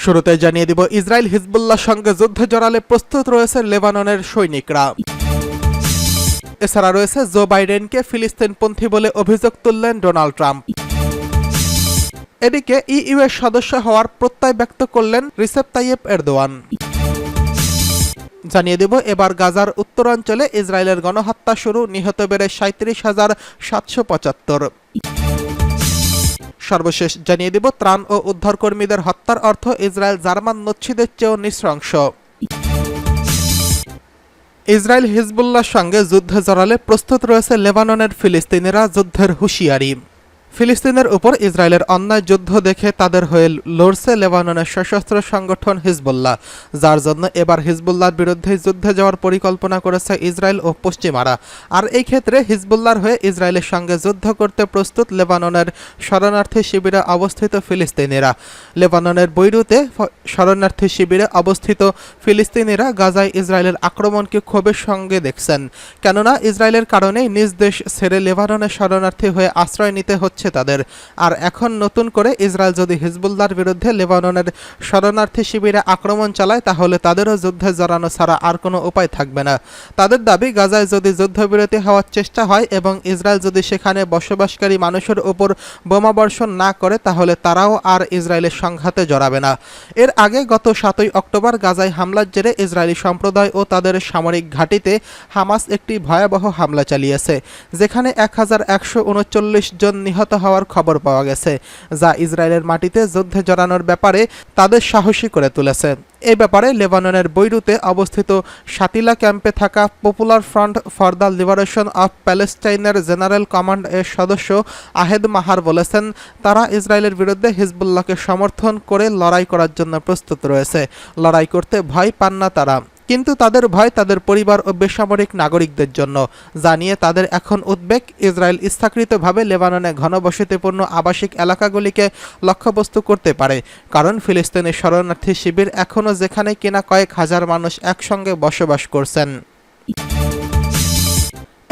শুরুতে জানিয়ে দিব ইসরায়েল হিজবুল্লাহর সঙ্গে যুদ্ধে জড়ালে প্রস্তুত রয়েছে লেবাননের সৈনিকরা। এছাড়া রয়েছে জো বাইডেনকে ফিলিস্তিনপন্থী বলে অভিযোগ তুললেন ডোনাল্ড ট্রাম্প। এদিকে ইইউ এর সদস্য হওয়ার প্রত্যয় ব্যক্ত করলেন রিসেপ তাইয়েপ এরদোয়ান। জানিয়ে দেব এবার গাজার উত্তরাঞ্চলে ইসরায়েলের গণহত্যা শুরু, নিহত বেড়ে 37,775। সর্বশেষ জানিয়ে দেব ত্রাণ ও উদ্ধারকর্মীদের হত্যার অর্থ ইসরায়েল জার্মান নচ্ছিদের চেয়েও নৃশংস। ইসরায়েল হিজবুল্লাহর সঙ্গে যুদ্ধে জড়ালে প্রস্তুত রয়েছে লেবাননের ফিলিস্তিনিরা, যুদ্ধের হুঁশিয়ারি। ফিলিস্তিনের উপর ইসরায়েলের অন্যায় যুদ্ধ দেখে তাদের হয়ে লড়ছে লেবাননের সশস্ত্র সংগঠন হিজবুল্লাহ, যার জন্য এবার হিজবুল্লাহর বিরুদ্ধে যুদ্ধে যাওয়ার পরিকল্পনা করেছে ইসরায়েল ও পশ্চিমারা। আর এই ক্ষেত্রে হিজবুল্লাহর হয়ে ইসরায়েলের সঙ্গে যুদ্ধ করতে প্রস্তুত লেবাননের শরণার্থী শিবিরে অবস্থিত ফিলিস্তিনিরা। লেবাননের বৈরুতে শরণার্থী শিবিরে অবস্থিত ফিলিস্তিনিরা গাজায় ইসরায়েলের আক্রমণকে ক্ষোভের সঙ্গে দেখছেন, কেননা ইসরায়েলের কারণেই নিজ দেশ ছেড়ে লেবাননের শরণার্থী হয়ে আশ্রয় নিতে হচ্ছে তাদের। আর এখন নতুন করে ইসরায়েল যদি হিজবুল্লাহর বিরুদ্ধে লেবাননের শরণার্থী শিবিরে আক্রমণ চালায়, তাহলে তাদেরও যুদ্ধে জড়ানো ছাড়া আর কোনো উপায় থাকবে না। তাদের দাবি, গাজায় যদি যুদ্ধবিরতি হওয়ার চেষ্টা হয় এবং ইসরায়েল যদি সেখানে বসবাসকারী মানুষের উপর বোমাবর্ষণ না করে, তাহলে তারাও আর ইসরায়েলের সংঘাতে জড়াবে না। এর আগে গত 7ই অক্টোবর গাজায় হামলার জেরে ইসরায়েলি সম্প্রদায় ও তাদের সামরিক ঘাঁটিতে হামাস একটি ভয়াবহ হামলা চালিয়েছে, যেখানে 1139 জন নিহত হওয়ার খবর পাওয়া গেছে, যা ইসরায়েলের মাটিতে যুদ্ধে জড়ানোর ব্যাপারে তাদের সাহসী করে তুলেছে। এই ব্যাপারে লেবাননের বৈরুতে অবস্থিত শাতিলা ক্যাম্পে থাকা popular front for the liberation of প্যালেস্টাইনের জেনারেল কমান্ড এর সদস্য আহেদ মাহার বলেছেন, তারা ইসরায়েলের বিরুদ্ধে হিজবুল্লাহকে সমর্থন করে লড়াই করার জন্য প্রস্তুত রয়েছে। লড়াই করতে ভয় পান না তারা, কিন্তু তাদের ভয় তাদের পরিবার ও বেসামরিক নাগরিকদের জন্য, জানিয়ে তাদের এখন উদ্বেগ ইসরায়েল ইচ্ছাকৃতভাবে লেবাননে ঘনবসতিপূর্ণ আবাসিক এলাকাগুলিকে লক্ষ্যবস্তু করতে পারে, কারণ ফিলিস্তিনের শরণার্থী শিবির এখনও যেখানে কিনা কয়েক হাজার মানুষ একসঙ্গে বসবাস করছেন।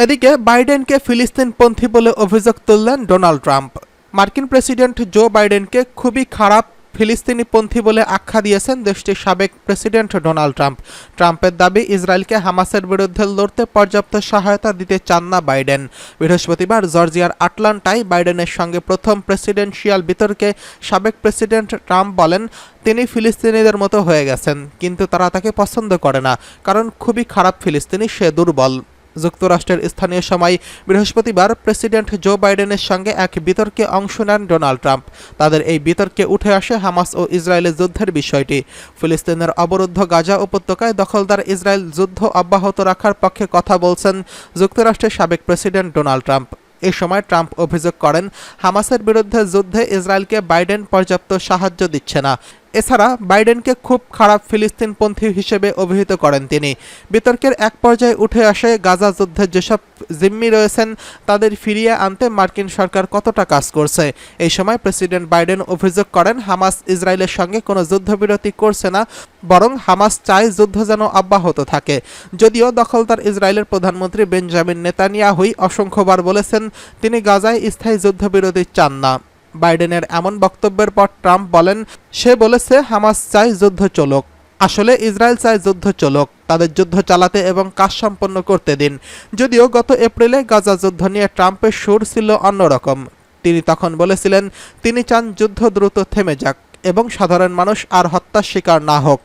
এদিকে বাইডেনকে ফিলিস্তিনপন্থী বলে অভিযোগ তুললেন ডোনাল্ড ট্রাম্প। মার্কিন প্রেসিডেন্ট জো বাইডেনকে খুবই খারাপ ফিলিস্তিনিপন্থী বলে আখ্যা দিয়েছেন দেশটির সাবেক প্রেসিডেন্ট ডোনাল্ড ট্রাম্প। ট্রাম্পের দাবি, ইসরায়েলকে হামাসের বিরুদ্ধে লড়তে পর্যাপ্ত সহায়তা দিতে চান না বাইডেন। বৃহস্পতিবার জর্জিয়ার আটলান্টায় বাইডেনের সঙ্গে প্রথম প্রেসিডেন্সিয়াল বিতর্কে সাবেক প্রেসিডেন্ট ট্রাম্প বলেন, তিনি ফিলিস্তিনিদের মতো হয়ে গেছেন, কিন্তু তারা তাকে পছন্দ করে না, কারণ খুবই খারাপ ফিলিস্তিনি, সে দুর্বল। যুক্তরাষ্ট্রের স্থানীয় সময় বৃহস্পতিবার প্রেসিডেন্ট জো বাইডেনের সঙ্গে এক বিতর্কে অংশ নেন ডোনাল্ড ট্রাম্প। তাদের এই বিতর্কে উঠে আসে হামাস ও ইসরায়েলের যুদ্ধের বিষয়টি। ফিলিস্তিনের অবরুদ্ধ গাজা উপত্যকায় দখলদার ইসরায়েল যুদ্ধ অব্যাহত রাখার পক্ষে কথা বলছেন যুক্তরাষ্ট্রের সাবেক প্রেসিডেন্ট ডোনাল্ড ট্রাম্প। এ সময় ট্রাম্প অভিযোগ করেন, হামাসের বিরুদ্ধে যুদ্ধে ইসরায়েলকে বাইডেন পর্যাপ্ত সাহায্য দিচ্ছে না। এছাড়া বাইডেনকে খুব খারাপ ফিলিস্তিনপন্থী হিসেবে অভিহিত করেন তিনি। বিতর্কের এক পর্যায়ে উঠে আসে গাজা যুদ্ধে যেসব জিম্মি রয়েছেন তাদের ফিরিয়ে আনতে মার্কিন সরকার কতটা কাজ করছে। এই সময় প্রেসিডেন্ট বাইডেন অভিযোগ করেন, হামাস ইসরায়েলের সঙ্গে কোনো যুদ্ধবিরতি করছে না, বরং হামাস চায় যুদ্ধ যেন অব্যাহত থাকে। যদিও দখলদার ইসরায়েলের প্রধানমন্ত্রী বেঞ্জামিন নেতানিয়াহুই অসংখ্যবার বলেছেন তিনি গাজায় স্থায়ী যুদ্ধবিরতি চান না। বাইডেনের এমন বক্তব্যের পর ট্রাম্প বলেন, সে বলেছে হামাস চায় যুদ্ধ চলুক। আসলে ইসরায়েল চায় যুদ্ধ চলুক, তাদের যুদ্ধ চালাতে এবং কাজ সম্পন্ন করতে দিন। যদিও গত এপ্রিলে গাজা যুদ্ধ নিয়ে ট্রাম্পের সুর ছিল অন্যরকম। তিনি তখন বলেছিলেন, তিনি চান যুদ্ধ দ্রুত থেমে যাক এবং সাধারণ মানুষ আর হত্যার শিকার না হোক।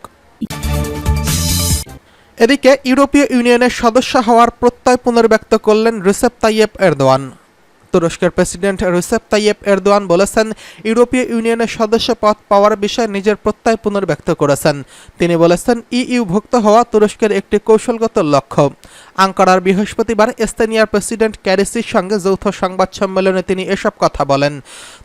এদিকে ইউরোপীয় ইউনিয়নের সদস্য হওয়ার প্রত্যয় পুনর্ব্যক্ত করলেন রিসেপ তাইয়েপ এরদোয়ান। তুরস্কের প্রেসিডেন্ট রিসেপ তাইয়েপ এরদোয়ান বলেছেন, ইউরোপীয় ইউনিয়নের সদস্য পদ পাওয়ার বিষয়ে নিজের প্রত্যয় পুনর্ব্যক্ত করেছেন। তিনি বলেছেন, ইইউভুক্ত হওয়া তুরস্কের একটি কৌশলগত লক্ষ্য। আঙ্কারার বৃহস্পতিবার এস্তোনিয়ার প্রেসিডেন্ট ক্যারিসির সঙ্গে যৌথ সংবাদ সম্মেলনে তিনি এসব কথা বলেন।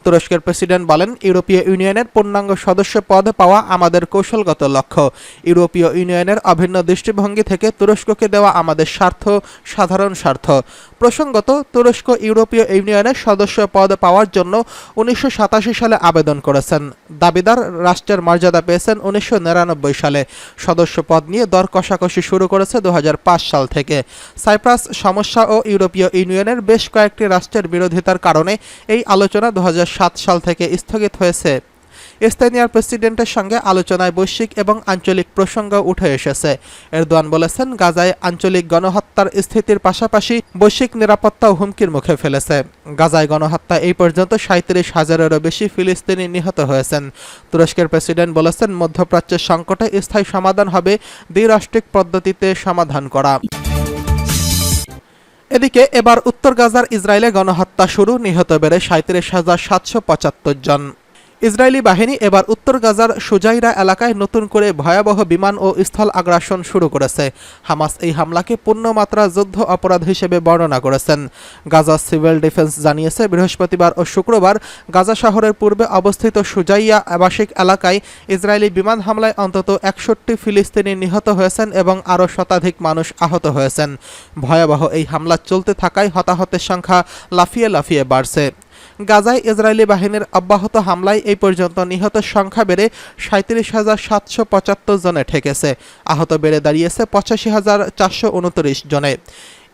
তুরস্কের প্রেসিডেন্ট বলেন, ইউরোপীয় ইউনিয়নের পূর্ণাঙ্গ সদস্য পদ পাওয়া আমাদের কৌশলগত লক্ষ্য। ইউরোপীয় ইউনিয়নের অভিন্ন দৃষ্টিভঙ্গি থেকে তুরস্ককে দেওয়া আমাদের স্বার্থ, সাধারণ স্বার্থ। প্রসঙ্গত, তুরস্ক ইউরোপীয় ইউনিয়নের সদস্য পদ পাওয়ার জন্য 1987 সালে আবেদন করেছেন। দাবিদার রাষ্ট্রের মর্যাদা পেয়েছেন 1999 সালে। সদস্য পদ নিয়ে দর কষাকষি শুরু করেছে 2005 সাল থেকে। সাইপ্রাস সমস্যা ও ইউরোপীয় ইউনিয়নের বেশ কয়েকটি রাষ্ট্রের বিরোধিতার কারণে এই আলোচনা 2007 সাল থেকে স্থগিত হয়েছে। স্থানীয় প্রেসিডেন্টের সঙ্গে আলোচনায় বৈশ্বিক এবং আঞ্চলিক প্রসঙ্গ উঠে এসেছে। এরদোয়ান বলেছেন, গাজায় আঞ্চলিক গণহত্যার স্থিতির পাশাপাশি বৈশ্বিক নিরাপত্তাও হুমকির মুখে ফেলেছে। গাজায় গণহত্যা এই পর্যন্ত ৩৭,০০০-এরও বেশি ফিলিস্তিনি নিহত হয়েছেন। তুরস্কের প্রেসিডেন্ট বলেছেন, মধ্যপ্রাচ্যের সংকটে স্থায়ী সমাধান হবে দ্বিরাষ্ট্রিক পদ্ধতিতে সমাধান করা। এদিকে এবার উত্তর গাজার ইসরায়েলে গণহত্যা শুরু, নিহত বেড়ে ৩৭,৭৭৫ জন। ইসরায়েলি বাহিনী এবার উত্তর গাজার সুজাইরা এলাকায় নতুন করে ভয়াবহ বিমান ও স্থল আগ্রাসন শুরু করেছে। হামাস এই হামলাকে পূর্ণমাত্রা যুদ্ধ অপরাধ হিসেবে বর্ণনা করেছেন। গাজা সিভিল ডিফেন্স জানিয়েছে, বৃহস্পতিবার ও শুক্রবার গাজা শহরের পূর্বে অবস্থিত সুজাইয়া আবাসিক এলাকায় ইসরায়েলি বিমান হামলায় অন্তত ৬১ ফিলিস্তিনি নিহত হয়েছেন এবং আরও শতাধিক মানুষ আহত হয়েছেন। ভয়াবহ এই হামলা চলতে থাকায় হতাহতের সংখ্যা লাফিয়ে লাফিয়ে বাড়ছে। গাজায় ইসরায়েলি বাহিনীর অব্যাহত হামলায় এই পর্যন্ত নিহতের সংখ্যা বেড়ে ৩৭,৭৭৫ জনে ঠেকেছে। আহত বেড়ে দাঁড়িয়েছে ৮৫,৪২৯ জনে।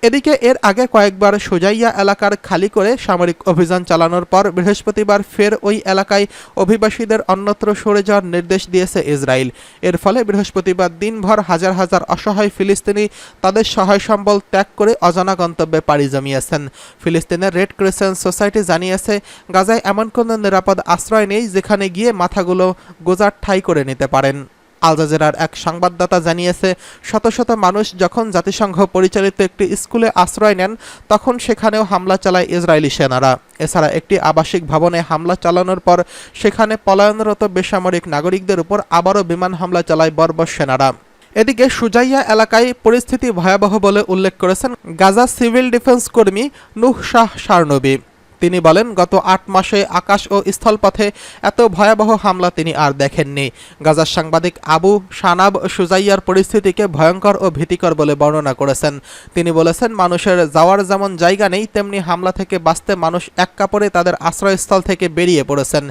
এদিকে এর আগে কয়েকবার সুজাইয়া এলাকার খালি করে সামরিক অভিযান চালানোর পর বৃহস্পতিবার ফের ওই এলাকায় অভিবাসীদের অন্যত্র সরে যাওয়ার নির্দেশ দিয়েছে ইসরায়েল। এর ফলে বৃহস্পতিবার দিনভর হাজার হাজার অসহায় ফিলিস্তিনি তাদের সহায় সম্বল ত্যাগ করে অজানা গন্তব্যে পাড়ি জমিয়েছেন। ফিলিস্তিনের রেড ক্রিসেন্ট সোসাইটি জানিয়েছে, গাজায় এমন কোনো নিরাপদ আশ্রয় নেই যেখানে গিয়ে মাথাগুলো গোজার ঠাঁই করে নিতে পারেন। আল জাজিরার এক সংবাদদাতা জানিয়েছে, শত শত মানুষ যখন জাতিসংঘ পরিচালিত একটি স্কুলে আশ্রয় নেন তখন সেখানেও হামলা চালায় ইসরায়েলি সেনারা। এছাড়া একটি আবাসিক ভবনে হামলা চালানোর পর সেখানে পলায়নরত বেসামরিক নাগরিকদের উপর আবারও বিমান হামলা চালায় বর্বর সেনারা। এদিকে সুজাইয়া এলাকায় পরিস্থিতি ভয়াবহ বলে উল্লেখ করেছেন গাজা সিভিল ডিফেন্স কর্মী নূহ শাহ শারনবী। তিনি বলেন, গত ৮ মাসে আকাশ ও স্থলপথে এত ভয়াবহ হামলা তিনি আর দেখেননি। গাজার সাংবাদিক আবু শানাব সুজাইয়ার পরিস্থিতিকে ভয়ঙ্কর ও ভীতিকর বলে বর্ণনা করেছেন। তিনি বলেছেন, মানুষের যাওয়ার যেমন জায়গা নেই, তেমনি হামলা থেকে বাঁচতে মানুষ এক কাপড়ে তাদের আশ্রয়স্থল থেকে বেরিয়ে পড়েছেন,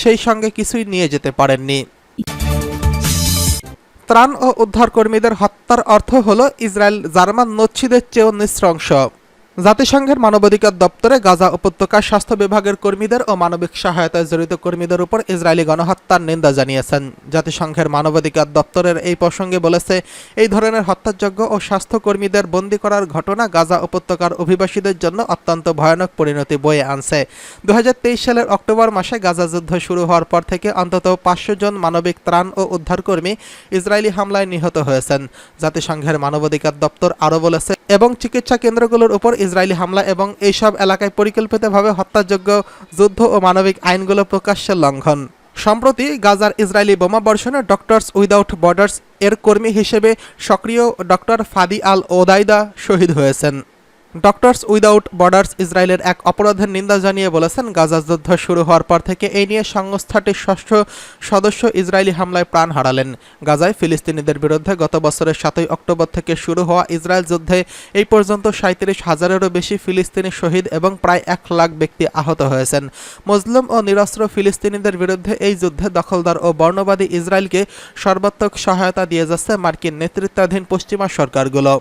সেই সঙ্গে কিছুই নিয়ে যেতে পারেননি। ত্রাণ ও উদ্ধার কর্মীদের হত্যার অর্থ হল ইসরায়েল জার্মান নচ্ছিদের চেয়েও নৃশংস। জাতিসংঘের মানবাধিকার দপ্তরে গাজা উপত্যকার স্বাস্থ্য বিভাগের কর্মীদের ও মানবিক সহায়তায় জড়িত কর্মীদের উপর ইসরায়েলি গণহত্যার নিন্দা জানিয়েছেন। জাতিসংঘের মানবাধিকার দপ্তরের এই প্রসঙ্গে বলেছে, এই ধরনের হত্যাযজ্ঞ ও স্বাস্থ্যকর্মীদের বন্দী করার ঘটনা গাজা উপত্যকার অভিবাসীদের জন্য অত্যন্ত ভয়ানক পরিণতি বয়ে আনছে। ২০২৩ সালের অক্টোবর মাসে গাজা যুদ্ধ শুরু হওয়ার পর থেকে অন্তত ৫০০ জন মানবিক ত্রাণ ও উদ্ধার কর্মী ইসরায়েলি হামলায় নিহত হয়েছেন। জাতিসংঘের মানবাধিকার দপ্তর আরও বলেছে, এবং চিকিৎসা কেন্দ্রগুলোর উপর ইসরায়েলি হামলা এবং এইসব এলাকায় পরিকল্পিতভাবে হত্যাযোগ্য যুদ্ধ ও মানবিক আইনগুলো প্রকাশ্যে লঙ্ঘন। সম্প্রতি গাজার ইসরায়েলি বোমাবর্ষণে ডক্টরস উইদাউট বর্ডার্স এর কর্মী হিসেবে সক্রিয় ডক্টর ফাদি আল ওদাইদা শহীদ হয়েছেন। ডক্টরস উইদাউট বর্ডার্স ইসরায়েলের এক অপরাধের নিন্দা জানিয়ে বলেছেন, গাজা যুদ্ধ শুরু হওয়ার পর থেকে এই নিয়ে সংস্থাটির ৬ষ্ঠ সদস্য ইসরায়েলি হামলায় প্রাণ হারালেন। গাজায় ফিলিস্তিনিদের বিরুদ্ধে গত বছরের ৭ই অক্টোবর থেকে শুরু হওয়া ইসরায়েল যুদ্ধে এই পর্যন্ত ৩৭,০০০-এরও বেশি ফিলিস্তিনি শহীদ এবং প্রায় ১ লাখ ব্যক্তি আহত হয়েছেন। মুসলিম ও নিরস্ত্র ফিলিস্তিনিদের বিরুদ্ধে এই যুদ্ধে দখলদার ও বর্ণবাদী ইসরায়েলকে সর্বাত্মক সহায়তা দিয়ে যাচ্ছে মার্কিন নেতৃত্বাধীন পশ্চিমা সরকারগুলো।